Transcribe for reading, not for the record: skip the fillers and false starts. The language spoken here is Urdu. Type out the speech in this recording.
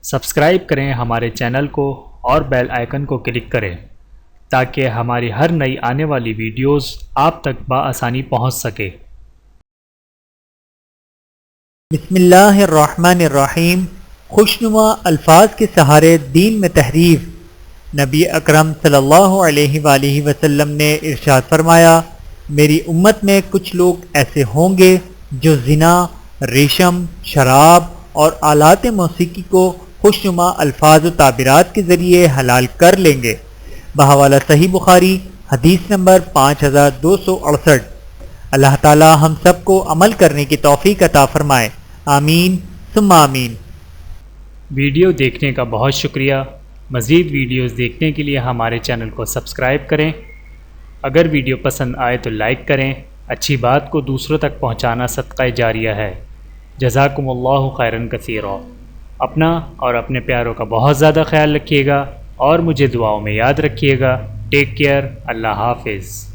سبسکرائب کریں ہمارے چینل کو اور بیل آئیکن کو کلک کریں تاکہ ہماری ہر نئی آنے والی ویڈیوز آپ تک بآسانی پہنچ سکے۔ بسم اللہ الرحمن الرحیم۔ خوشنما الفاظ کے سہارے دین میں تحریف۔ نبی اکرم صلی اللہ علیہ وآلہ وسلم نے ارشاد فرمایا، میری امت میں کچھ لوگ ایسے ہوں گے جو زنا، ریشم، شراب اور آلات موسیقی کو خوشنما الفاظ و تعبیرات کے ذریعے حلال کر لیں گے۔ بحوالہ صحیح بخاری، حدیث نمبر 5268۔ اللہ تعالی ہم سب کو عمل کرنے کی توفیق عطا فرمائے، آمین ثم آمین۔ ویڈیو دیکھنے کا بہت شکریہ۔ مزید ویڈیوز دیکھنے کے لیے ہمارے چینل کو سبسکرائب کریں۔ اگر ویڈیو پسند آئے تو لائک کریں۔ اچھی بات کو دوسروں تک پہنچانا صدقہ جاریہ ہے۔ جزاکم اللہ خیرا کثیرا۔ اپنا اور اپنے پیاروں کا بہت زیادہ خیال رکھیے گا اور مجھے دعاؤں میں یاد رکھیے گا۔ Take care. اللہ حافظ۔